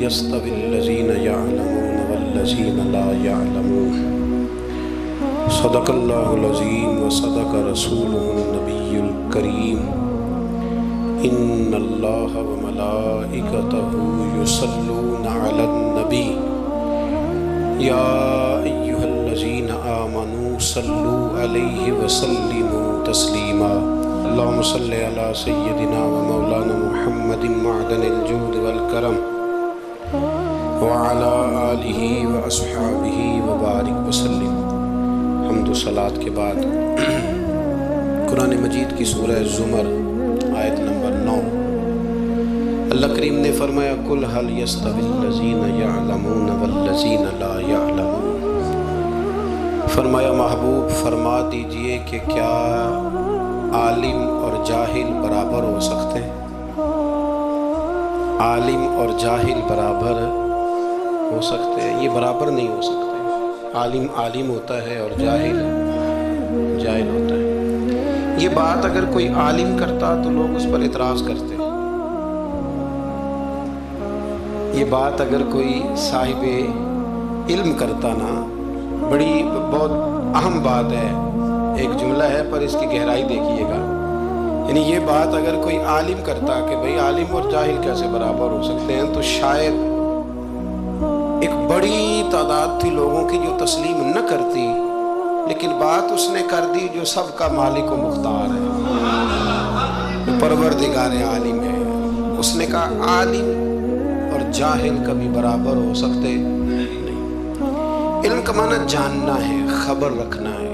يستوي الذين يعلمون والذين لا يعلمون صدق الله العظيم وصدق رسوله النبي الكريم إن الله وملائكته يصلون على النبي يا أيها الذين آمنوا صلوا عليه وسلموا تسليما اللهم صل على سيدنا ومولانا محمد معدن الجود والكرم وعلى آلہ وأصحابہ وبارک وسلم۔ حمد و صلات کے بعد قرآن مجید کی سورہ زمر آیت نمبر 9 اللہ کریم نے فرمایا قل هل يستوي الذين يعلمون والذين لا يعلمون، فرمایا محبوب فرما دیجئے کہ کیا عالم اور جاہل برابر ہو سکتے ہیں؟ عالم اور جاہل برابر ہو سکتے ہیں؟ یہ برابر نہیں ہو سکتے۔ عالم عالم ہوتا ہے اور جاہل جاہل ہوتا ہے۔ یہ بات اگر کوئی عالم کرتا تو لوگ اس پر اعتراض کرتے، یہ بات اگر کوئی صاحب علم کرتا نا، بڑی بہت اہم بات ہے، ایک جملہ ہے پر اس کی گہرائی دیکھیے گا، یعنی یہ بات اگر کوئی عالم کرتا کہ بھئی عالم اور جاہل کیسے برابر ہو سکتے ہیں، تو شاید ایک بڑی تعداد تھی لوگوں کی جو تسلیم نہ کرتی، لیکن بات اس نے کر دی جو سب کا مالک و مختار ہے، پروردگار عالم ہے۔ اس نے کہا عالم اور جاہل کبھی برابر ہو سکتے نہیں۔ علم کا معنی جاننا ہے، خبر رکھنا ہے۔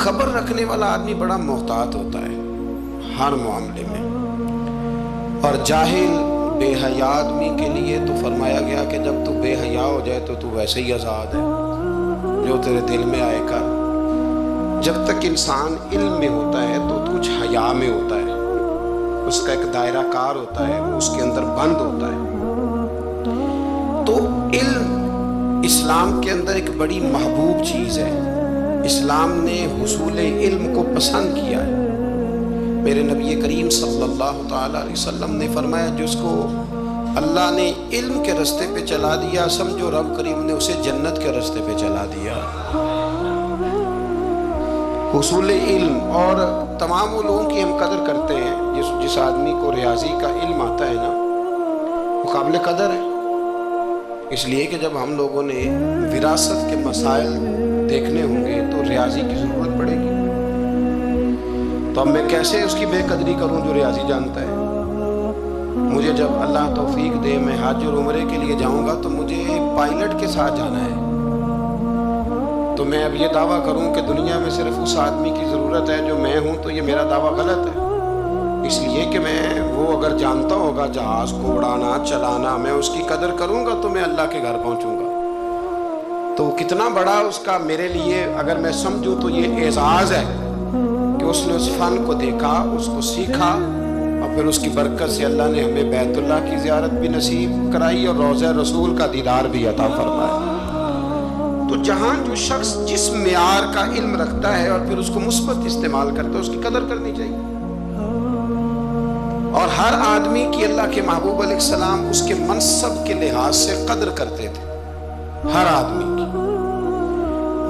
خبر رکھنے والا آدمی بڑا محتاط ہوتا ہے ہر معاملے میں، اور جاہل بے حیا آدمی کے لیے تو فرمایا گیا کہ جب تو بے حیا ہو جائے تو ویسے ہی آزاد ہے، جو تیرے دل میں آئے کر۔ جب تک انسان علم میں ہوتا ہے تو کچھ حیا میں ہوتا ہے، اس کا ایک دائرہ کار ہوتا ہے، اس کے اندر بند ہوتا ہے۔ تو علم اسلام کے اندر ایک بڑی محبوب چیز ہے، اسلام نے حصول علم کو پسند کیا ہے۔ میرے نبی کریم صلی اللہ تعالیٰ علیہ وسلم نے فرمایا جس کو اللہ نے علم کے رستے پہ چلا دیا، سمجھو رب کریم نے اسے جنت کے رستے پہ چلا دیا۔ حصول علم اور تمام علوم کی ہم قدر کرتے ہیں۔ جس آدمی کو ریاضی کا علم آتا ہے نا، وہ قابل قدر ہے، اس لیے کہ جب ہم لوگوں نے وراثت کے مسائل دیکھنے ہوں گے تو ریاضی کی ضرورت پڑے گی، تو اب میں کیسے اس کی بے قدری کروں جو ریاضی جانتا ہے؟ مجھے جب اللہ توفیق دے میں حج اور عمرے کے لیے جاؤں گا تو مجھے پائلٹ کے ساتھ جانا ہے، تو میں اب یہ دعویٰ کروں کہ دنیا میں صرف اس آدمی کی ضرورت ہے جو میں ہوں، تو یہ میرا دعویٰ غلط ہے، اس لیے کہ میں وہ اگر جانتا ہوگا جہاز کو اڑانا چلانا، میں اس کی قدر کروں گا تو میں اللہ کے گھر پہنچوں گا۔ تو کتنا بڑا اس کا میرے لیے اگر میں سمجھوں تو یہ اعزاز ہے کہ اس نے اس فن کو دیکھا، اس کو سیکھا، اور پھر اس کی برکت سے اللہ نے ہمیں بیت اللہ کی زیارت بھی نصیب کرائی اور روضہ رسول کا دیدار بھی عطا فرمایا۔ تو جہاں جو شخص جس معیار کا علم رکھتا ہے اور پھر اس کو مثبت استعمال کرتا ہے، اس کی قدر کرنی چاہیے۔ اور ہر آدمی کی اللہ کے محبوب علیہ السلام اس کے منصب کے لحاظ سے قدر کرتے تھے، ہر آدمی کی۔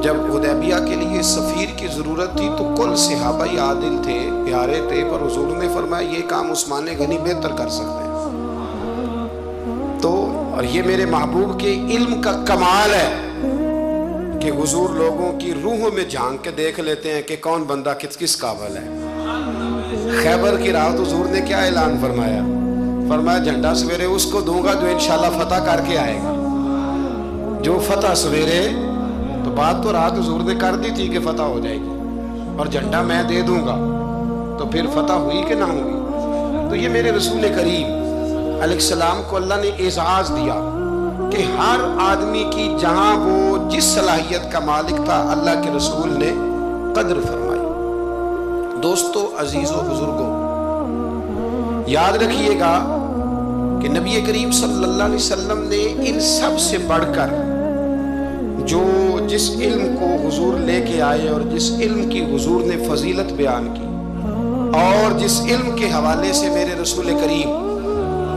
جب حدیبیہ کے لیے سفیر کی ضرورت تھی تو کل صحابہ عادل تھے، پیارے تھے، پر حضور نے فرمایا یہ کام عثمان غنی بہتر کر سکتے ہیں۔ تو اور یہ میرے محبوب کے علم کا کمال ہے کہ حضور لوگوں کی روحوں میں جھانک کے دیکھ لیتے ہیں کہ کون بندہ کس قابل ہے۔ خیبر کی رات حضور نے کیا اعلان فرمایا؟ فرمایا جھنڈا سویرے اس کو دوں گا جو انشاءاللہ فتح کر کے آئے گا، جو فتح سویرے، تو بات تو رات حضور نے کر دی تھی کہ فتح ہو جائے گی، اور جھنڈا میں دے دوں گا، تو پھر فتح ہوئی کہ نہ ہوئی؟ تو یہ میرے رسول کریم علیہ السلام کو اللہ نے اعزاز دیا کہ ہر آدمی کی جہاں وہ جس صلاحیت کا مالک تھا اللہ کے رسول نے قدر فرمائی۔ دوستو، عزیزو، بزرگوں، یاد رکھیے گا کہ نبی کریم صلی اللہ علیہ وسلم نے ان سب سے بڑھ کر جس علم کو حضور لے کے آئے اور جس علم کی حضور نے فضیلت بیان کی اور جس علم کے حوالے سے میرے رسول کریم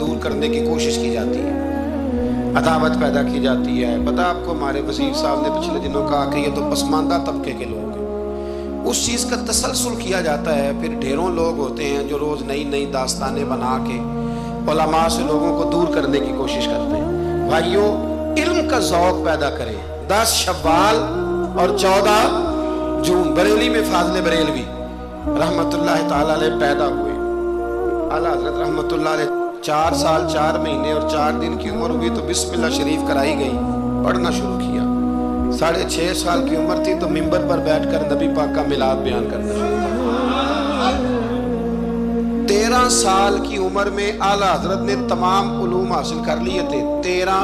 دور کرنے کی کوشش کی جاتی ہے، عداوت پیدا کی جاتی ہے۔ پتہ آپ کو ہمارے وزیر صاحب نے پچھلے دنوں کہا کہ یہ تو پسماندہ طبقے کے لوگ ہیں، اس چیز کا تسلسل کیا جاتا ہے۔ پھر ڈھیروں لوگ ہوتے ہیں جو روز نئی نئی داستانیں بنا کے علماء سے لوگوں کو دور کرنے کی کوشش کرتے ہیں۔ بھائیوں، علم کا ذوق پیدا کریں۔ 10 شوال اور 14 جون بریلی میں فاضل بریلوی رحمت اللہ تعالیٰ علیہ پیدا ہوئے۔ اعلیٰ حضرت رحمت اللہ علیہ 4 سال 4 مہینے اور 4 دن کی عمر ہوئی تو بسم اللہ شریف کرائی گئی، پڑھنا شروع کیا۔ 6.5 سال کی عمر تھی تو ممبر پر بیٹھ کر نبی پاک کا میلاد بیان کرنا شروع کیا۔ 13 سال کی عمر میں اعلیٰ حضرت نے تمام علوم حاصل کر لیے تھے۔ 13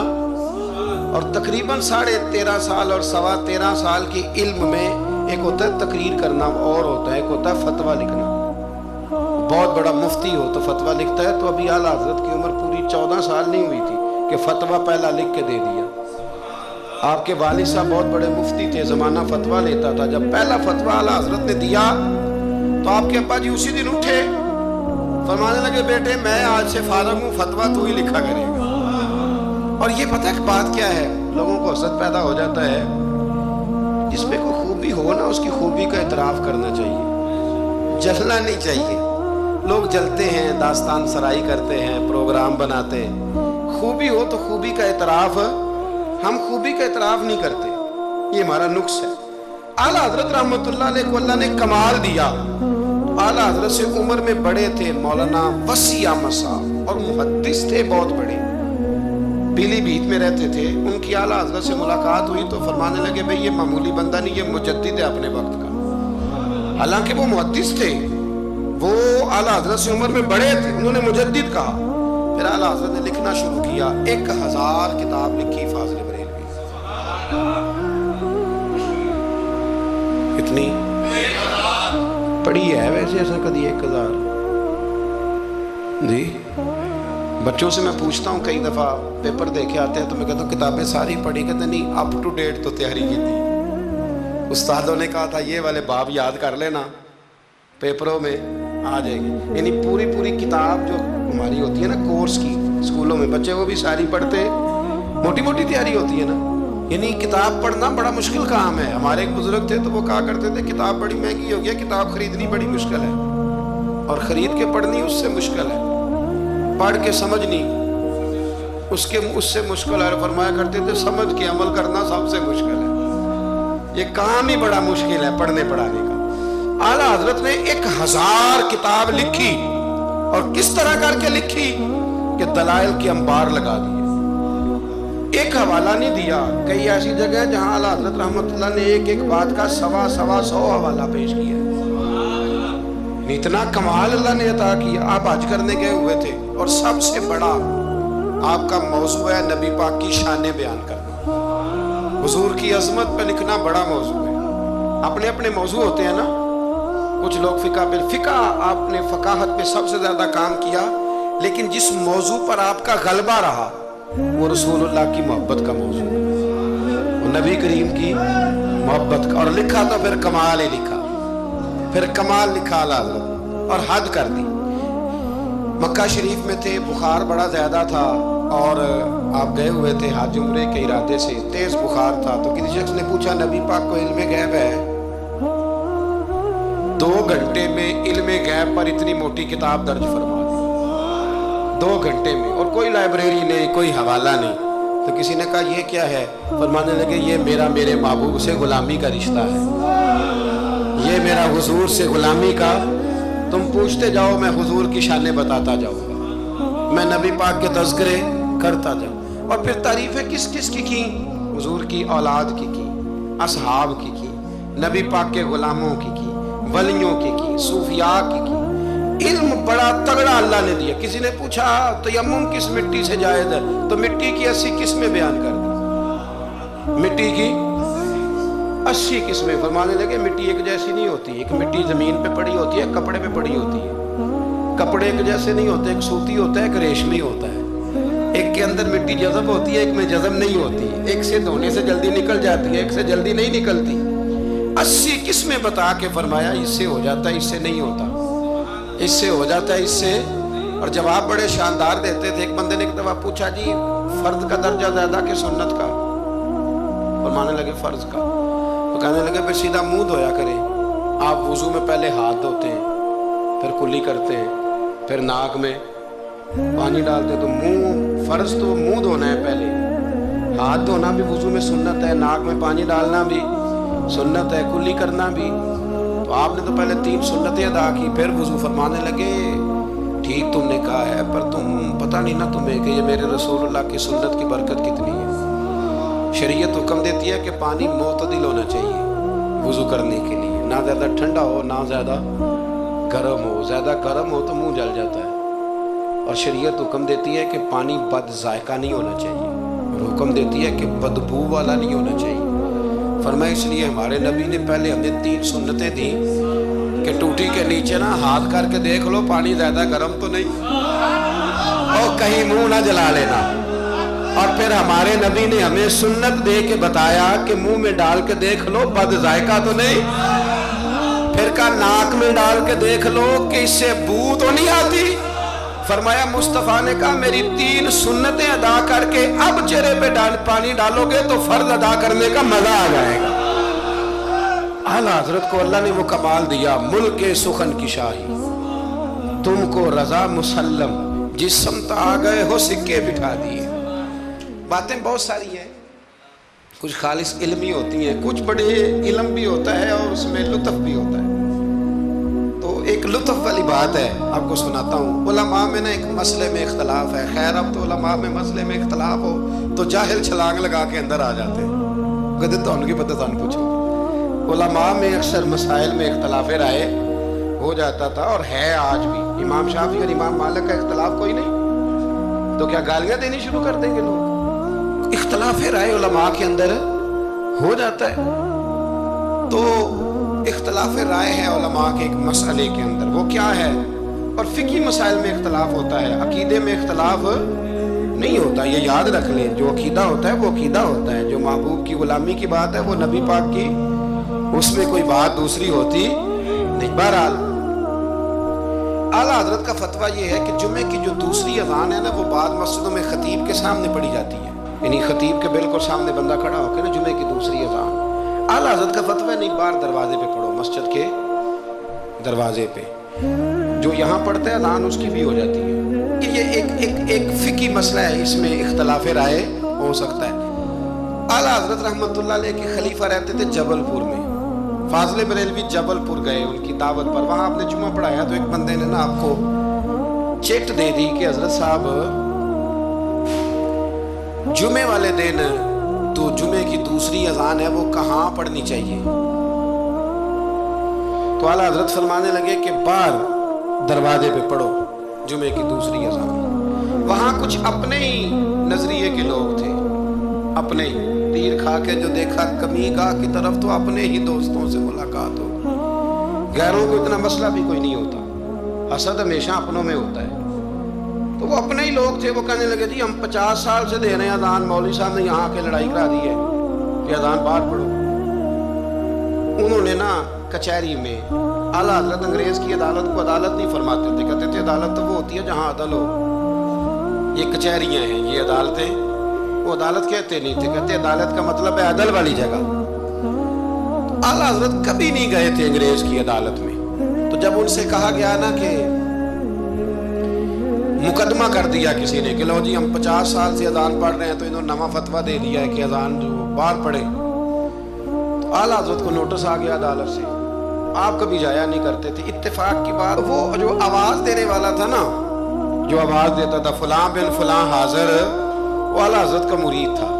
اور تقریباً 13.5 سال اور 13.25 سال کے علم میں ایک ہوتا ہے تقریر کرنا اور ہوتا ہے ایک ہوتا ہے فتویٰ لکھنا۔ بہت بڑا مفتی ہو تو فتویٰ لکھتا ہے، تو ابھی اعلیٰ حضرت کی عمر پوری 14 سال نہیں ہوئی تھی کہ فتویٰ پہلا لکھ کے دے دیا۔ آپ کے والد صاحب بہت بڑے مفتی تھے، زمانہ فتویٰ لیتا تھا۔ جب پہلا فتویٰ اعلیٰ حضرت نے دیا تو آپ کے ابا جی اسی دن اٹھے، فرمانے لگے بیٹے میں آج سے فارغ ہوں، فتویٰ تو ہی لکھا کرے گا۔ اور یہ پتہ ہے بات کیا ہے، لوگوں کو حسد پیدا ہو جاتا ہے، جس میں کوئی خوبی ہو نا اس کی خوبی کا اعتراف کرنا چاہیے، جلنا نہیں چاہیے۔ لوگ جلتے ہیں، داستان سرائی کرتے ہیں، پروگرام بناتے ہیں۔ خوبی ہو تو خوبی کا اعتراف، ہم خوبی کا اعتراف نہیں کرتے، یہ ہمارا نقص ہے۔ اعلیٰ حضرت رحمت اللہ علیہ کو اللہ نے کمال دیا۔ اعلیٰ حضرت سے عمر میں بڑے تھے مولانا وسیع احمد صاحب، اور محدث تھے بہت بڑے، پیلی بھیت میں رہتے تھے۔ ان کی اعلیٰ حضرت سے ملاقات ہوئی تو فرمانے لگے بھئی یہ معمولی بندہ نہیں، یہ مجدد ہے اپنے وقت کا۔ حالانکہ وہ محدث تھے، وہ اعلیٰ حضرت سے عمر میں بڑے تھے، انہوں نے مجدد کہا۔ پھر اعلیٰ حضرت نے لکھنا شروع کیا، 1000 کتاب لکھی فاضل بریلوی۔ کتنی پڑھی ہے ویسے ایسا کدی 1000؟ جی بچوں سے میں پوچھتا ہوں، کئی دفعہ پیپر دیکھے آتے ہیں تو میں کہتا ہوں کتابیں ساری پڑھی، کہتے نہیں اپ ٹو ڈیٹ تو تیاری کی تھی، استادوں نے کہا تھا یہ والے باب یاد کر لینا پیپروں میں آ جائے گی۔ یعنی پوری کتاب جو ہماری ہوتی ہے نا کورس کی، اسکولوں میں بچے وہ بھی ساری پڑھتے، موٹی تیاری ہوتی ہے نا۔ یعنی کتاب پڑھنا بڑا مشکل کام ہے۔ ہمارے ایک بزرگ تھے تو وہ کہا کرتے تھے کتاب بڑی مہنگی ہو گئی، کتاب خریدنی بڑی مشکل ہے، اور خرید کے پڑھنی اس سے مشکل ہے، پڑھ کے سمجھنی اس سے مشکل ہے۔ فرمایا کرتے تھے سمجھ کے عمل کرنا سب سے مشکل ہے، یہ کام ہی بڑا مشکل ہے پڑھنے پڑھانے کا۔ اعلیٰ حضرت نے 1000 کتاب لکھی، اور کس طرح کر کے لکھی کہ دلائل کے انبار لگا دیے۔ ایک حوالہ نہیں دیا، کئی ایسی جگہ جہاں اعلیٰ حضرت رحمت اللہ نے ایک بات کا 100 حوالہ پیش کیا۔ اتنا کمال اللہ نے عطا کیا۔ آپ حج کرنے گئے ہوئے تھے اور سب سے بڑا آپ کا موضوع ہے نبی پاک کی شانیں بیان کرنا، حضور کی عظمت پہ لکھنا بڑا موضوع ہے۔ اپنے اپنے موضوع ہوتے ہیں نا، کچھ لوگ فقہ آپ نے فقاہت پہ سب سے زیادہ کام کیا، لیکن جس موضوع پر آپ کا غلبہ رہا وہ رسول اللہ کی محبت کا موضوع ہے، وہ نبی کریم کی محبت کا، اور لکھا تو پھر کمال ہی لکھا، پھر کمال لکھا اعلیٰ حضرت، اور حد کر دی۔ مکہ شریف میں تھے، بخار بڑا زیادہ تھا، اور آپ گئے ہوئے تھے حج عمرے کے ارادے سے، تیز بخار تھا، تو کسی شخص نے پوچھا نبی پاک کو علم غیب ہے؟ 2 گھنٹے میں علم غیب پر اتنی موٹی کتاب درج فرما دی، 2 گھنٹے میں، اور کوئی لائبریری نہیں، کوئی حوالہ نہیں۔ تو کسی نے کہا یہ کیا ہے؟ فرمانے لگے یہ میرے محبوب سے غلامی کا رشتہ ہے، یہ میرا حضور سے غلامی کا، تم پوچھتے جاؤ میں حضور کی شانیں بتاتا جاؤں گا، میں نبی پاک کے تذکرے کرتا جاؤں۔ اور پھر تعریفیں کس کس کی حضور کی اولاد کی اصحاب کی نبی پاک کے غلاموں کی ولیوں کی صوفیاء کی۔ علم بڑا تگڑا اللہ نے دیا۔ کسی نے پوچھا تیمم کس مٹی سے جائز ہے؟ تو مٹی کی 80 قسمیں بیان کر دی، مٹی کی 80 قسمیں۔ فرمانے لگے مٹی ایک جیسی نہیں ہوتی، ایک مٹی زمین پہ پڑی ہوتی ہے، کپڑے پہ پڑی ہوتی ہے، کپڑے ایک جیسے نہیں ہوتے، ایک سوتی ہوتا ہے، ایک ریشمی ہوتا ہے، ایک کے اندر مٹی جذب ہوتی ہے، ایک میں جذب نہیں ہوتی، ایک سے دھونے سے جلدی نکل جاتی ہے، ایک سے جلدی نہیں نکلتی۔ 80 قسمیں بتا کے فرمایا اس سے ہو جاتا ہے، اس سے نہیں ہوتا۔ اس سے ہو جاتا ہے، اس سے. اور جواب بڑے شاندار دیتے تھے. ایک بندے نے ایک دفعہ پوچھا جی فرد کا درجہ زیادہ کہ سنت کا؟ فرمانے لگے فرض کا. تو کہنے لگے پھر سیدھا منہ دھویا کریں. آپ وضو میں پہلے ہاتھ دھوتے ہیں، پھر کلی کرتے ہیں، پھر ناک میں پانی ڈالتے ہیں. تو منہ فرض تو منہ دھونا ہے پہلے. ہاتھ دھونا بھی وضو میں سنت ہے، ناک میں پانی ڈالنا بھی سنت ہے، کلی کرنا بھی. تو آپ نے تو پہلے 3 سنتیں ادا کی پھر وضو. فرمانے لگے ٹھیک تم نے کہا ہے، پر تم پتہ نہیں نا تمہیں کہ یہ میرے رسول اللہ کی سنت کی برکت کتنی ہے. شریعت حکم دیتی ہے کہ پانی معتدل ہونا چاہیے وضو کرنے کے لیے، نہ زیادہ ٹھنڈا ہو نہ زیادہ گرم ہو. زیادہ گرم ہو تو منہ جل جاتا ہے. اور شریعت حکم دیتی ہے کہ پانی بد ذائقہ نہیں ہونا چاہیے، اور حکم دیتی ہے کہ بدبو والا نہیں ہونا چاہیے. فرمایا اس لیے ہمارے نبی نے پہلے ہمیں 3 سنتیں دی کہ ٹوٹی کے نیچے نا ہاتھ کر کے دیکھ لو پانی زیادہ گرم تو نہیں، اور کہیں منہ نہ جلا لینا. اور پھر ہمارے نبی نے ہمیں سنت دے کے بتایا کہ منہ میں ڈال کے دیکھ لو بد ذائقہ تو نہیں. پھر کہا ناک میں ڈال کے دیکھ لو کہ اس سے بو تو نہیں آتی. فرمایا مصطفیٰ نے کہا میری 3 سنتیں ادا کر کے اب چہرے پہ پانی ڈالو گے تو فرض ادا کرنے کا مزہ آ جائے گا. اعلیٰ حضرت کو اللہ نے وہ کمال دیا، ملک سخن کی شاہی تم کو رضا مسلم، جس سمت آ گئے ہو سکے بٹھا دیے. باتیں بہت ساری ہیں، کچھ خالص علمی ہوتی ہیں، کچھ بڑے علم بھی ہوتا ہے اور اس میں لطف بھی ہوتا ہے. تو ایک لطف والی بات ہے آپ کو سناتا ہوں. علماء میں نا ایک مسئلے میں اختلاف ہے. خیر اب تو علماء میں مسئلے میں اختلاف ہو تو جاہل چھلانگ لگا کے اندر آ جاتے ہیں. کہتے تو ان کی پتہ تھا پوچھو. علماء میں اکثر مسائل میں اختلاف رائے ہو جاتا تھا اور ہے آج بھی. امام شافعی اور امام مالک کا اختلاف کوئی نہیں تو کیا گالیاں دینی شروع کر دیں گے لوگ؟ اختلاف رائے علماء کے اندر ہو جاتا ہے. تو اختلاف رائے ہے علماء کے ایک مسئلے کے اندر، وہ کیا ہے؟ اور فقہی مسائل میں اختلاف ہوتا ہے، عقیدے میں اختلاف نہیں ہوتا. یہ یاد رکھ لیں، جو عقیدہ ہوتا ہے وہ عقیدہ ہوتا ہے. جو محبوب کی غلامی کی بات ہے وہ نبی پاک کی، اس میں کوئی بات دوسری ہوتی نہیں. بہرحال اعلیٰ حضرت کا فتویٰ یہ ہے کہ جمعے کی جو دوسری اذان ہے نا وہ بعض مسجدوں میں خطیب کے سامنے پڑھی جاتی ہے، یعنی خطیب کے بالکل سامنے بندہ کھڑا ہو کے نا جمعے کی دوسری اذان. اعلیٰ حضرت کا فتویٰ نہیں باہر دروازے پہ پڑھو، مسجد کے دروازے پہ جو یہاں پڑھتا ہے اذان اس کی بھی ہو جاتی ہے. کہ یہ ایک فقہی مسئلہ ہے، اس میں اختلاف رائے ہو سکتا ہے. اعلیٰ حضرت رحمۃ اللہ علیہ کے خلیفہ رہتے تھے جبل پور میں. فاضل بریلوی جبل پور گئے ان کی دعوت پر، وہاں آپ نے جمعہ پڑھایا تو ایک بندے نے نا آپ کو چٹ دے دی کہ حضرت صاحب جمعے والے دن تو جمعے کی دوسری اذان ہے وہ کہاں پڑھنی چاہیے؟ تو اعلیٰ حضرت فرمانے لگے کہ باہر دروازے پہ پڑھو جمعے کی دوسری اذان. وہاں کچھ اپنے ہی نظریے کے لوگ تھے، اپنے ہی تیر کھا کے جو دیکھا کمی گاہ کی طرف تو اپنے ہی دوستوں سے ملاقات ہو. غیروں کو اتنا مسئلہ بھی کوئی نہیں ہوتا، حسد ہمیشہ اپنوں میں ہوتا ہے. تو وہ اپنے ہی لوگ تھے، وہ کہنے لگے جی ہم 50 سال سے دے رہے ہیں اذان، مولوی صاحب نے یہاں کے لڑائی کرا دی ہے کہ اذان باہر پڑھو. انہوں نے نا کچہری میں، اعلیٰ حضرت انگریز کی عدالت کو عدالت نہیں فرماتے تھے، کہتے تھے عدالت تو وہ ہوتی ہے جہاں عدل ہو. یہ کچہریاں ہیں، یہ عدالتیں، وہ عدالت کہتے نہیں تھے، کہتے عدالت کا مطلب ہے عدل والی جگہ. اعلیٰ حضرت کبھی نہیں گئے تھے انگریز کی عدالت میں. تو جب ان سے کہا گیا نا کہ مقدمہ کر دیا کسی نے کہ لو جی ہم 50 سال سے اذان پڑھ رہے ہیں تو انہوں نے نواں فتویٰ دے دیا ہے کہ اذان جو باہر پڑھے، تو اعلیٰ حضرت کو نوٹس آ گیا عدالت سے. آپ کبھی جایا نہیں کرتے تھے. اتفاق کی بات، وہ جو آواز دینے والا تھا نا، جو آواز دیتا تھا فلاں بن فلاں حاضر، وہ اعلیٰ حضرت کا مرید تھا.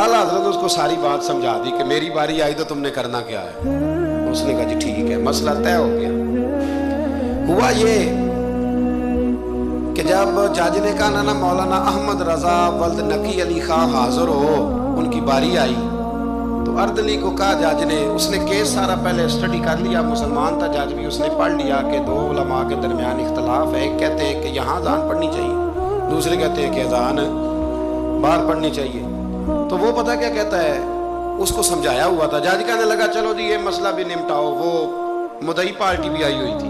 اعلیٰ حضرت اس کو ساری بات سمجھا دی کہ میری باری آئی تو تم نے کرنا کیا ہے. اس نے کہا جی ٹھیک ہے، مسئلہ طے ہو گیا. ہوا یہ کہ جب جج نے کہا نا مولانا احمد رضا ولد نقی علی خان حاضر ہو، ان کی باری آئی تو اردلی کو کہا جج نے، اس نے کیس سارا پہلے اسٹڈی کر لیا، مسلمان تھا جج بھی، اس نے پڑھ لیا کہ 2 علماء کے درمیان اختلاف ہے. ایک کہتے ہیں کہ یہاں اذان پڑھنی چاہیے، دوسرے کہتے ہیں کہ اذان باہر پڑھنی چاہیے. تو وہ پتہ کیا کہتا ہے، اس کو سمجھایا ہوا تھا. جج کہنے لگا چلو جی یہ مسئلہ بھی نمٹاؤ. وہ مدعی پارٹی بھی آئی ہوئی تھی،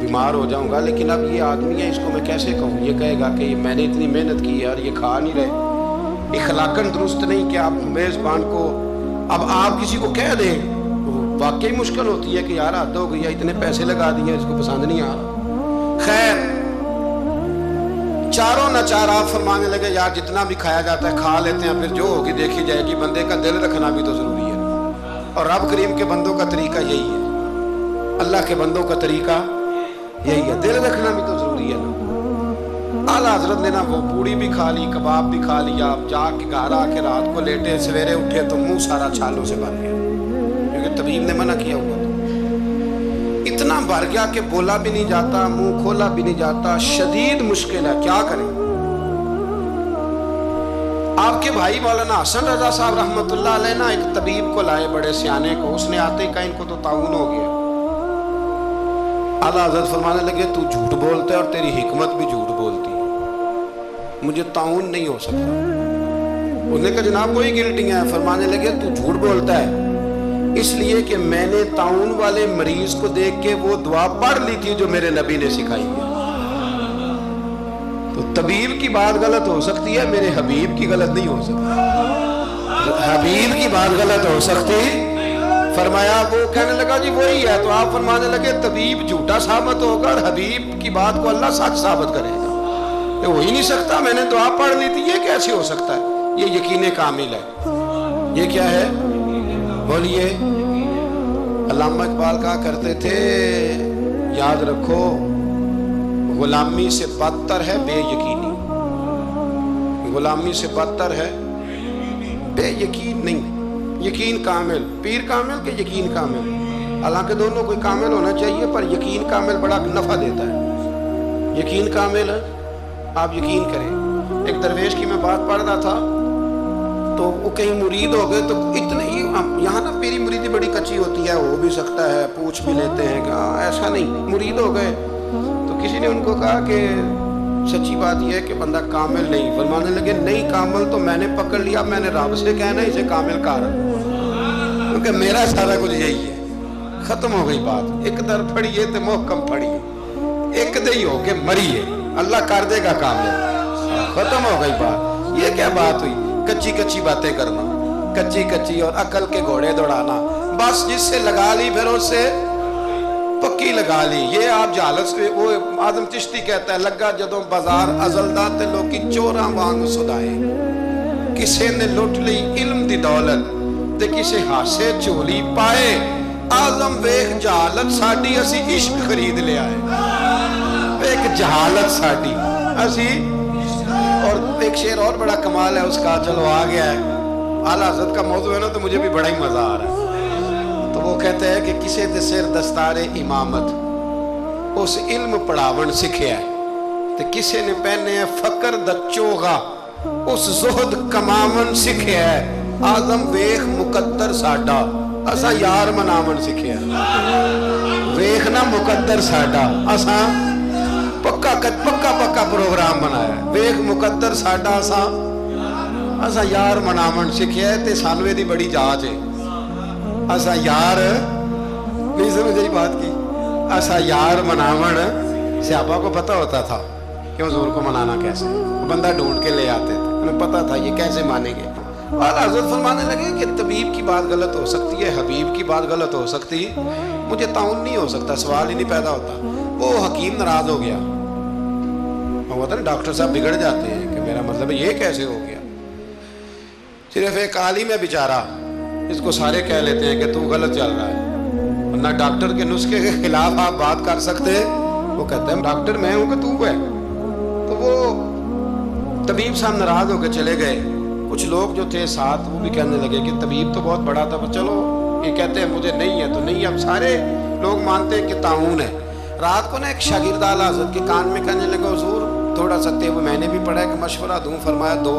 بیمار ہو جاؤں گا، لیکن اب یہ آدمی ہے، اس کو میں کیسے کہوں؟ یہ کہے گا کہ میں نے اتنی محنت کی ہے اور یہ کھا نہیں رہے، اخلاقاً درست نہیں کہ آپ میزبان کو اب آپ کسی کو کہہ دیں، واقعی مشکل ہوتی ہے کہ یار حد ہو گئی ہے، اتنے پیسے لگا دیے، اس کو پسند نہیں آ رہا۔ خیر چاروں ناچار آپ فرمانے لگے یار جتنا بھی کھایا جاتا ہے کھا لیتے ہیں، پھر جو ہوگی دیکھی جائے گی، بندے کا دل رکھنا بھی تو ضروری ہے، اور رب کریم کے بندوں کا طریقہ یہی ہے، اللہ کے بندوں کا طریقہ یہی ہے، دل رکھنا بھی تو ضروری ہے نا۔ اعلیٰ حضرت نے نا وہ پوڑی بھی کھا لی، کباب بھی کھا لیا، جا کے گھر آ کے رات کو لیٹے، سویرے اٹھے تو منہ سارا چھالوں سے بھر گیا، کیونکہ طبیب نے منع کیا ہوا تھا، اتنا بھر گیا کہ بولا بھی نہیں جاتا، منہ کھولا بھی نہیں جاتا، شدید مشکل ہے، کیا کریں؟ آپ کے بھائی مولانا حسن رضا صاحب رحمۃ اللہ علیہ نا ایک طبیب کو لائے، بڑے سیانے کو، اس نے آتے ہی کہا ان کو تو طاعون ہو گیا۔ اعلیٰ حضرت فرمانے لگے تو جھوٹ بولتا ہے اور تیری حکمت بھی جھوٹ بولتی ہے، مجھے طاعون نہیں ہو سکتا۔ اس نے کہا جناب کوئی گلٹی ہے؟ فرمانے لگے تو جھوٹ بولتا ہے اس لیے کہ میں نے طاعون والے مریض کو دیکھ کے وہ دعا پڑھ لی تھی جو میرے نبی نے سکھائی ہے۔ تو طبیب کی بات غلط ہو سکتی ہے، میرے حبیب کی غلط نہیں ہو سکتی، حبیب کی بات غلط ہو سکتی۔ فرمایا وہ کہنے لگا جی وہی ہے، تو آپ فرمانے لگے طبیب جھوٹا ثابت ہوگا اور حبیب کی بات کو اللہ سچ ثابت کرے گا، یہ ہو ہی نہیں سکتا، میں نے دعا پڑھ لی تھی، یہ کیسے ہو سکتا ہے؟ یہ یقین کامل ہے۔ یہ کیا ہے؟ بولیے۔ علامہ اقبال کہا کرتے تھے یاد رکھو غلامی سے بدتر ہے بے یقینی، غلامی سے بدتر ہے بے یقین نہیں، یقین کامل، پیر کامل کہ یقین کامل، حالانکہ دونوں کوئی کامل ہونا چاہیے، پر یقین کامل بڑا نفع دیتا ہے، یقین کامل ہے، آپ یقین کریں۔ ایک درویش کی میں بات پڑھ رہا تھا تو وہ کہیں مرید ہو گئے، تو اتنے ہی یہاں نا پیری مریدی بڑی کچی ہوتی ہے، ہو بھی سکتا ہے، پوچھ بھی لیتے ہیں کہ ایسا نہیں، مرید ہو گئے تو کسی نے ان کو کہا کہ سچی بات یہ ہے کہ بندہ کامل نہیں، فرمانے لگے نہیں کامل تو میں نے پکڑ لیا، میں نے رب سے کہنا اسے کامل کر، کیونکہ میرا سارا کچھ یہی ہے۔ ختم ہو گئی بات، ایک در پھڑیے تو محکم پھڑیے، ایک دہی ہو کے مریے، اللہ کر دے گا کامل، ختم ہو گئی بات۔ یہ کیا بات ہوئی؟ کچی کچی باتیں کرنا، کچی کچی اور عقل کے گھوڑے دوڑانا، بس جس سے لگا لی پھر اس سے پکی لگا لی۔ یہ آپ جہالت سے، وہ آدم چشتی کہتا ہے لگا جدوں بازار ازلدا تے لوکی چوراں وانگ سدائے، کسے نے لٹ لی علم دی دولت تے کسے ہاسے چولی پائے، آزم ویخ جہالت ساڈی اسی عشق خرید لیا ہے، ایک جہالت ساڈی اسی۔ اور ایک شعر اور بڑا کمال ہے اس کا، چلو آ گیا ہے، اعلیٰ حضرت کا موضوع ہے نا تو مجھے بھی بڑا ہی مزہ آ رہا ہے۔ تو وہ کہتے ہیں کہ کسے دے سر دستار امامت اس علم پڑھاون سکھیا ہے، تے کسے نے پہنے ہیں فقر دا چوغا اس زہد کماون سکھیا ہے، آزم ویخ مقدر ساڈا اسا یار مناون سکھیا ہے، ویخنا مقدر ساڈا اسا پکا پروگرام بنایا ہے، ویخ مقدر ساڈا اسا یار مناون سکھیا ہے، تے سانوے دی بڑی جاچ ہے، اسا یار نہیں سمجھ بات کی، اسا یار مناون، صحابہ کو پتہ ہوتا تھا کہ حضور کو منانا کیسے، بندہ ڈھونڈ کے لے آتے تھے، انہیں پتہ تھا یہ کیسے مانیں گے۔ اعلیٰ حضرت فرمانے لگے کہ طبیب کی بات غلط ہو سکتی ہے، حبیب کی بات غلط ہو سکتی ہے، مجھے طاعون نہیں ہو سکتا، سوال ہی نہیں پیدا ہوتا۔ وہ حکیم ناراض ہو گیا، وہ ہوتا نا ڈاکٹر صاحب بگڑ جاتے ہیں کہ میرا مطلب یہ کیسے ہو گیا۔ صرف ایک عالم ہے بیچارہ، اس کو سارے کہہ لیتے ہیں کہ تو غلط چل رہا ہے، ورنہ ڈاکٹر کے نسخے کے خلاف آپ بات کر سکتے، وہ کہتے ہیں ڈاکٹر میں ہوں کہ تو ہے۔ تو وہ طبیب صاحب ناراض ہو کے چلے گئے، کچھ لوگ جو تھے ساتھ وہ بھی کہنے لگے کہ طبیب تو بہت بڑا تھا، چلو یہ کہتے ہیں مجھے نہیں ہے تو نہیں، اب سارے لوگ مانتے ہیں کہ طاعون ہے۔ رات کو نا ایک شاگرد اعلیٰ حضرت کے کان میں کہنے لگا حضور تھوڑا سا تیب میں نے بھی پڑھا ہے کہ مشورہ دوں، فرمایا دو۔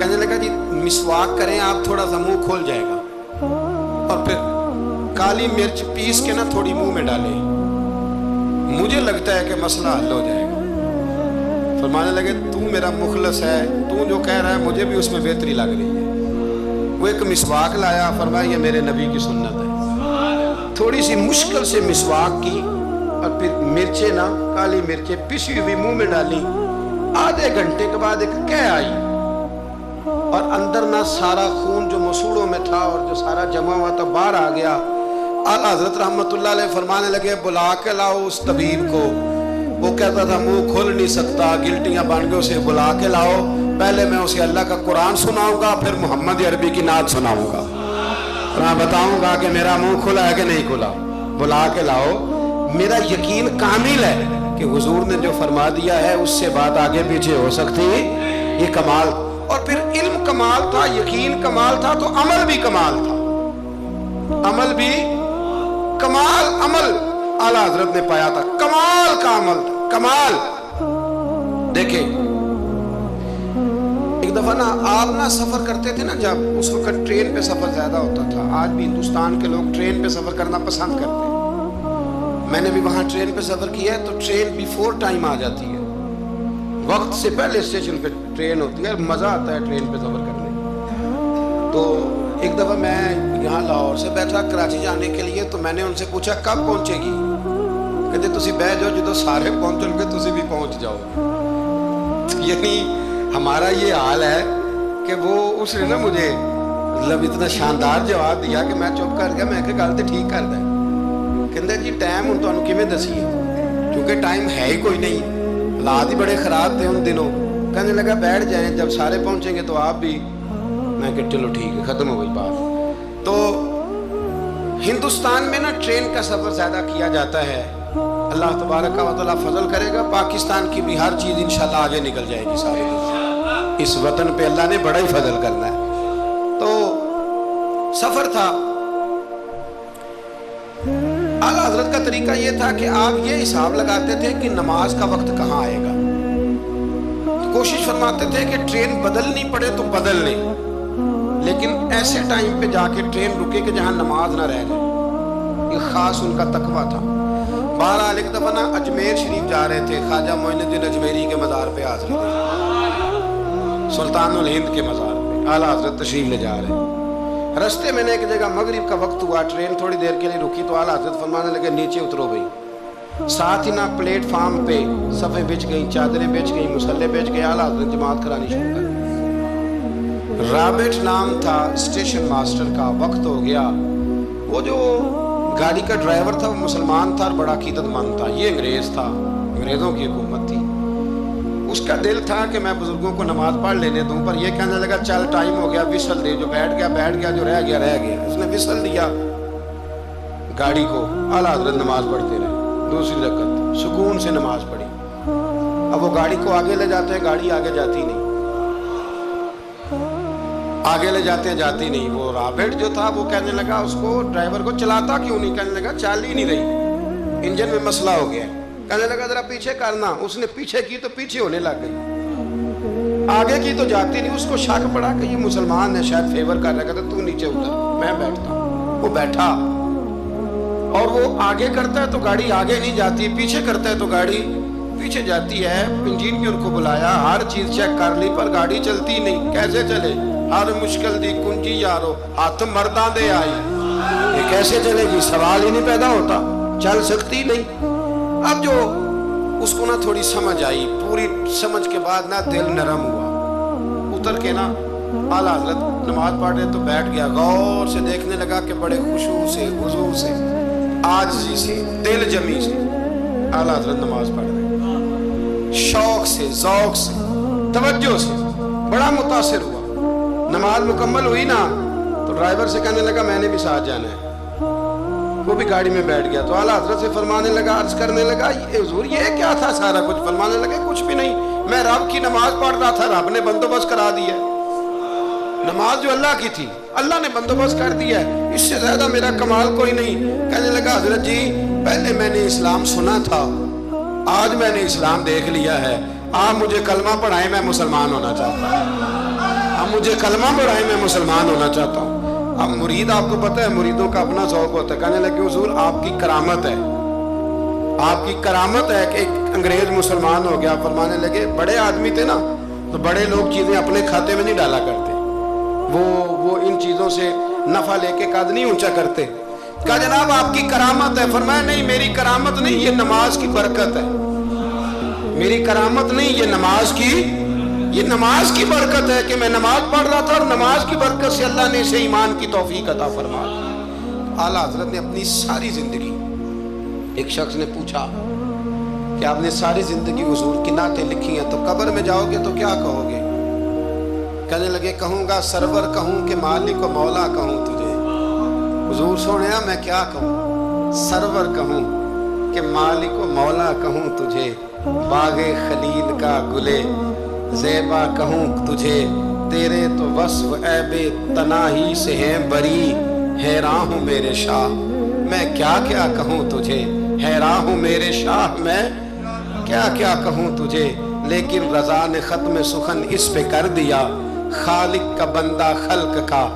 کہنے لگا جی مسواک کریں آپ، تھوڑا سا منہ کھول جائے گا، اور پھر کالی مرچ پیس کے نا تھوڑی منہ میں ڈالیں، مجھے لگتا ہے کہ مسئلہ حل ہو جائے گا۔ فرمانے لگے تو میرا مخلص ہے، تو جو کہہ رہا ہے مجھے بھی اس میں بہتری لگ رہی ہے۔ وہ ایک مسواک لایا، فرمایا یہ میرے نبی کی سنت ہے، تھوڑی سی مشکل سے مسواک کی، اور پھر مرچیں نا کالی مرچیں پسی ہوئی منہ میں ڈالی. آدھے گھنٹے کے بعد ایک کہہ آئی اور اندر نہ سارا خون جو مسوڑوں میں تھا اور جو سارا جمع ہوا تھا باہر آ گیا. اعلیٰ حضرت رحمت اللہ علیہ فرمانے لگے بلا کے لاؤ اس طبیب کو. وہ کہتا تھا منہ کھول نہیں سکتا, گلٹیاں بن کے اسے بلا کے لاؤ. پہلے میں اسے اللہ کا قرآن سناؤں گا, پھر محمد عربی کی نعت سناؤں گا, میں بتاؤں گا کہ میرا منہ کھلا ہے کہ نہیں کھلا. بلا کے لاؤ. میرا یقین کامل ہے کہ حضور نے جو فرما دیا ہے اس سے بات آگے پیچھے ہو سکتی, یہ کمال. اور پھر علم کمال تھا, یقین کمال تھا, تو عمل بھی کمال تھا. عمل بھی کمال, عمل اعلیٰ حضرت نے پایا تھا, کمال کا عمل تھا, کمال. دیکھیں ایک دفعہ نا آپ نا سفر کرتے تھے نا, جب اس وقت ٹرین پہ سفر زیادہ ہوتا تھا. آج بھی ہندوستان کے لوگ ٹرین پہ سفر کرنا پسند کرتے ہیں. میں نے بھی وہاں ٹرین پہ سفر کیا ہے, تو ٹرین بیفور ٹائم آ جاتی ہے, وقت سے پہلے اسٹیشن پہ ٹرین ہوتی ہے. مزہ آتا ہے ٹرین پہ سفر کرنے. تو ایک دفعہ میں یہاں لاہور سے بیٹھا کراچی جانے کے لیے, تو میں نے ان سے پوچھا کب پہنچے گی. کہتے تسی بہ جاؤ, جدو سارے پہنچن گے تسی بھی پہنچ جاؤ. یعنی ہمارا یہ حال ہے کہ وہ اس نے نا مجھے مطلب اتنا شاندار جواب دیا کہ میں چپ کر گیا. میں کہ گل تے ٹھیک کر دیں. کہندے جی ٹائم ہن تانوں کیویں دسیے, کیونکہ ٹائم ہے ہی کوئی نہیں, حالات ہی بڑے خراب تھے ان دنوں. کہنے لگا بیٹھ جائیں, جب سارے پہنچیں گے تو آپ بھی. میں کہ چلو ٹھیک ہے, ختم ہو گئی بات. تو ہندوستان میں نا ٹرین کا سفر زیادہ کیا جاتا ہے. اللہ تبارک و تعالیٰ فضل کرے گا, پاکستان کی بھی ہر چیز انشاءاللہ آگے نکل جائے گی. سارے اس وطن پہ اللہ نے بڑا ہی فضل کرنا ہے. تو سفر تھا. اعلیٰ حضرت کا طریقہ یہ تھا کہ آپ یہ حساب لگاتے تھے کہ نماز کا وقت کہاں آئے گا. کوشش فرماتے تھے کہ ٹرین بدلنی پڑے تو بدل لیں, لیکن ایسے ٹائم پہ جا کے ٹرین رکے کہ جہاں نماز نہ رہ جائے. یہ خاص ان کا تقویٰ تھا. بہرحال ایک دفعہ نا اجمیر شریف جا رہے تھے, خواجہ معین الدین اجمیری کے مزار پہ حاضر تھے, سلطان الہند کے مزار پہ اعلیٰ حضرت تشریف لے جا رہے. رستے میں نے ایک جگہ مغرب کا وقت ہوا, ٹرین تھوڑی دیر کے لیے رکی, تو اعلیٰ حضرت فرمانے لگے نیچے اترو بھائی. ساتھ ہی نا پلیٹ فارم پہ صفیں بچ گئیں, چادریں بچ گئیں, مسلے بچ گئے. اعلیٰ حضرت جماعت کرانی شروع کر دی. رابٹ نام تھا اسٹیشن ماسٹر کا. وقت ہو گیا. وہ جو گاڑی کا ڈرائیور تھا وہ مسلمان تھا اور بڑا عقیدت مند تھا. یہ انگریز تھا, انگریزوں کی حکومت تھی. اس کا دل تھا کہ میں بزرگوں کو نماز پڑھ لینے دوں, پر یہ کہنے لگا چل ٹائم ہو گیا, وصل دے. جو بیٹھ گیا, جو رہ گیا. اس نے وصل دیا گاڑی کو. اعلیٰ حضرت نماز پڑھتے رہے. دوسری رکعت سکون سے نماز پڑھی. اب وہ گاڑی کو آگے لے جاتے ہیں, گاڑی آگے جاتی نہیں. آگے لے جاتے ہیں, جاتی نہیں. وہ رابٹ جو تھا وہ کہنے لگا اس کو, ڈرائیور کو, چلاتا کیوں نہیں. کہنے لگا چال ہی نہیں رہی, انجن میں مسئلہ ہو گیا. کہنے لگا ذرا پیچھے کرنا. اس نے پیچھے کی تو پیچھے ہونے لگ گئی, آگے کی تو جاتی نہیں. اس کو شک پڑا کہ یہ مسلمان ہے, شاید فیور کر رہا. کہتا تو نیچے اتر, میں بیٹھتا ہوں. وہ بیٹھا, اور وہ آگے کرتا ہے تو گاڑی آگے نہیں جاتی, پیچھے کرتا ہے تو گاڑی پیچھے جاتی ہے. انجینئر کو بلایا, ہر چیز چیک کر لی, پر گاڑی چلتی نہیں. کیسے چلے؟ ہر مشکل دی کنجی یارو, ہاتھ مرداں دے آئی. یہ کیسے چلے گی؟ سوال ہی نہیں پیدا ہوتا, چل سکتی نہیں. اب جو اس کو نا تھوڑی سمجھ آئی, پوری سمجھ کے بعد نا دل نرم ہوا. اتر کے نا اعلیٰ حضرت نماز پڑھ رہے تو بیٹھ گیا. غور سے دیکھنے لگا کہ بڑے خشوع سے, حضور سے, عاجزی سے, دل جمی سے اعلیٰ حضرت نماز پڑھ رہے. شوق سے, ذوق سے, توجہ سے, بڑا متاثر ہوا. نماز مکمل ہوئی نا تو ڈرائیور سے کہنے لگا میں نے بھی ساتھ جانا ہے. وہ بھی گاڑی میں بیٹھ گیا. تو اعلیٰ حضرت سے فرمانے لگا, عرض کرنے لگا حضور یہ کیا تھا سارا کچھ؟ فرمانے لگا کچھ بھی نہیں, میں رب کی نماز پڑھ رہا تھا, رب نے بندوبست کرا دیا. نماز جو اللہ کی تھی اللہ نے بندوبست کر دیا ہے, اس سے زیادہ میرا کمال کوئی نہیں. کہنے لگا حضرت جی پہلے میں نے اسلام سنا تھا, آج میں نے اسلام دیکھ لیا ہے. آپ مجھے کلمہ پڑھائیں, میں مسلمان ہونا چاہتا ہوں. آپ مجھے کلمہ پڑھائیں, میں مسلمان ہونا چاہتا ہوں. اب مرید, آپ کو پتہ ہے مریدوں کا اپنا ذوق ہوتا ہے. کہنے لگے حضور آپ کی کرامت ہے, آپ کی کرامت ہے کہ ایک انگریز مسلمان ہو گیا. فرمانے لگے بڑے آدمی تھے نا, تو بڑے لوگ چیزیں اپنے کھاتے میں نہیں ڈالا کرتے, وہ ان چیزوں سے نفع لے کے قد نہیں اونچا کرتے. کہا جناب آپ کی کرامت ہے، فرمایا نہیں میری کرامت نہیں، یہ نماز کی برکت ہے، میری کرامت نہیں، یہ نماز کی برکت ہے کہ میں نماز پڑھ رہا تھا اور نماز کی برکت سے اللہ نے اسے ایمان کی توفیق عطا فرما دی۔ اعلیٰ حضرت نے اپنی ساری زندگی، ایک شخص نے پوچھا کہ آپ نے ساری زندگی حضور کی نعتیں لکھی ہیں، تو قبر میں جاؤ گے تو کیا کہو گے؟ کہنے لگے کہوں گا سرور کہوں کہ مالک و مولا کہوں تجھے۔ حضور سونیا میں کیا کہوں، سرور کہوں کہ مالک و مولا کہوں تجھے، باغ خلیل کا گلے زیبا کہوں تجھے، تیرے تو وصف عیب تناہی سے ہیں بری، حیران ہوں میرے شاہ میں کیا کیا کہوں تجھے، حیران ہوں میرے شاہ میں کیا کیا کہوں تجھے، لیکن رضا نے ختم سخن اس پہ کر دیا، خالق کا بندہ خلق کا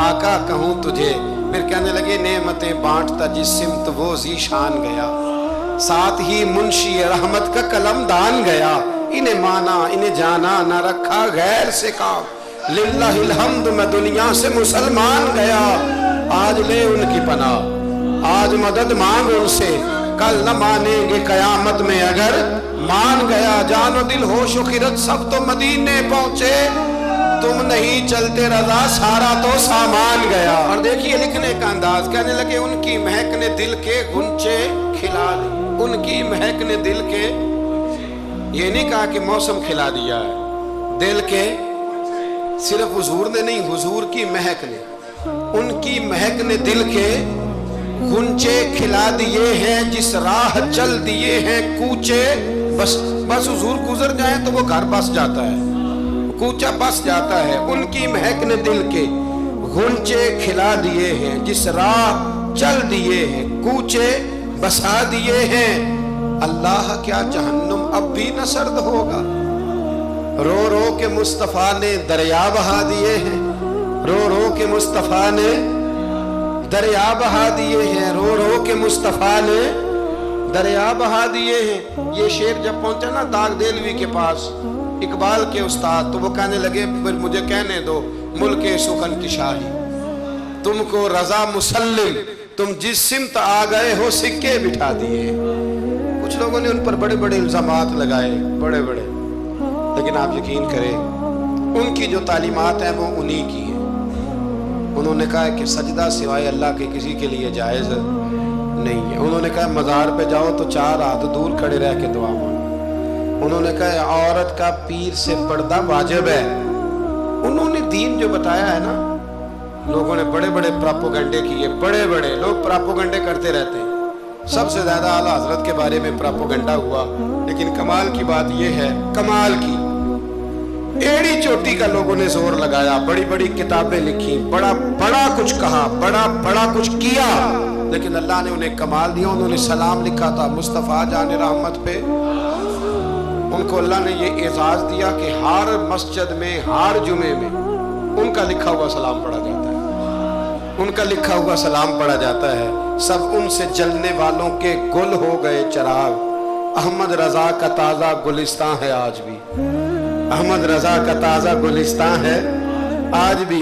آقا کہوں تجھے۔ پھر کہنے لگے نعمتیں بانٹتا جس سمت وہ ذیشان گیا، ساتھ ہی منشی رحمت کا قلم دان گیا، انہیں مانا انہیں جانا نہ رکھا غیر سے کام، للہ الحمد میں دنیا سے مسلمان گیا، آج لے ان کی پناہ آج مدد مانگ ان سے، کل نہ مانیں گے قیامت میں اگر مان گیا، جان و دل ہوش و خرد سب تو مدینے پہنچے، تم نہیں چلتے رضا سارا تو سامان گیا۔ اور دیکھیے لکھنے کا انداز، کہنے لگے ان کی مہک نے دل کے غنچے کھلا دی، ان کی مہک نے دل کے، یہ نہیں کہا کہ موسم کھلا دیا ہے، دل کے، صرف حضور نے نہیں، حضور کی مہک نے، ان کی مہک نے دل کے غنچے کھلا دیے ہیں، جس راہ چل دیے ہیں کوچے، بس حضور گزر جائیں تو وہ گھر بس جاتا ہے، کوچہ بس جاتا ہے، ان کی مہک نے دل کے غنچے کھلا دیے ہیں، جس راہ چل دیے ہیں کوچے بسا دیے ہیں، اللہ کیا جہنم اب بھی نہ سرد ہوگا، رو رو کے مصطفیٰ نے دریا بہا دیے ہیں، رو رو کے مصطفیٰ نے دریا بہا دیے ہیں، رو رو کے مصطفیٰ نے دریا بہا دیے ہیں۔ یہ شعر جب پہنچا نا داغ دہلوی کے پاس اقبال کے استاد، تو وہ کہنے لگے پھر مجھے کہنے دو ملک سخن کی شاہی، تم کو رضا مسلم، تم جس سمت آ گئے ہو سکے بٹھا دیے۔ کچھ لوگوں نے ان پر بڑے بڑے الزامات لگائے، بڑے بڑے، لیکن آپ یقین کریں ان کی جو تعلیمات ہیں وہ انہی کی ہیں۔ انہوں نے کہا کہ سجدہ سوائے اللہ کے کسی کے لیے جائز نہیں ہے، انہوں نے کہا مزار پہ جاؤ تو 4 ہاتھ دور کھڑے رہ کے دعا مانگو، انہوں نے کہا عورت کا پیر سے پردہ واجب ہے۔ انہوں نے دین جو بتایا ہے نا، لوگوں نے بڑے بڑے پراپوگنڈے کیے، بڑے بڑے لوگ پراپوگنڈے کرتے رہتے ہیں، سب سے زیادہ اعلیٰ حضرت کے بارے میں پراپوگنڈا ہوا، لیکن کمال کی بات یہ ہے، کمال کی ایڑی چوٹی کا لوگوں نے زور لگایا، بڑی بڑی کتابیں لکھی، بڑا بڑا کچھ کہا، بڑا بڑا کچھ کیا، لیکن اللہ نے انہیں کمال دیا۔ انہوں نے سلام لکھا تھا مصطفیٰ جان رحمت پہ، ان کو اللہ نے یہ اعزاز دیا کہ ہر مسجد میں ہر جمعے میں ان کا لکھا ہوا سلام پڑھا جاتا ہے، ان کا لکھا ہوا سلام پڑھا جاتا ہے۔ سب ان سے جلنے والوں کے گل ہو گئے چراغ، احمد رضا کا تازہ گلستان ہے آج بھی، احمد رضا کا تازہ گلستان ہے آج بھی۔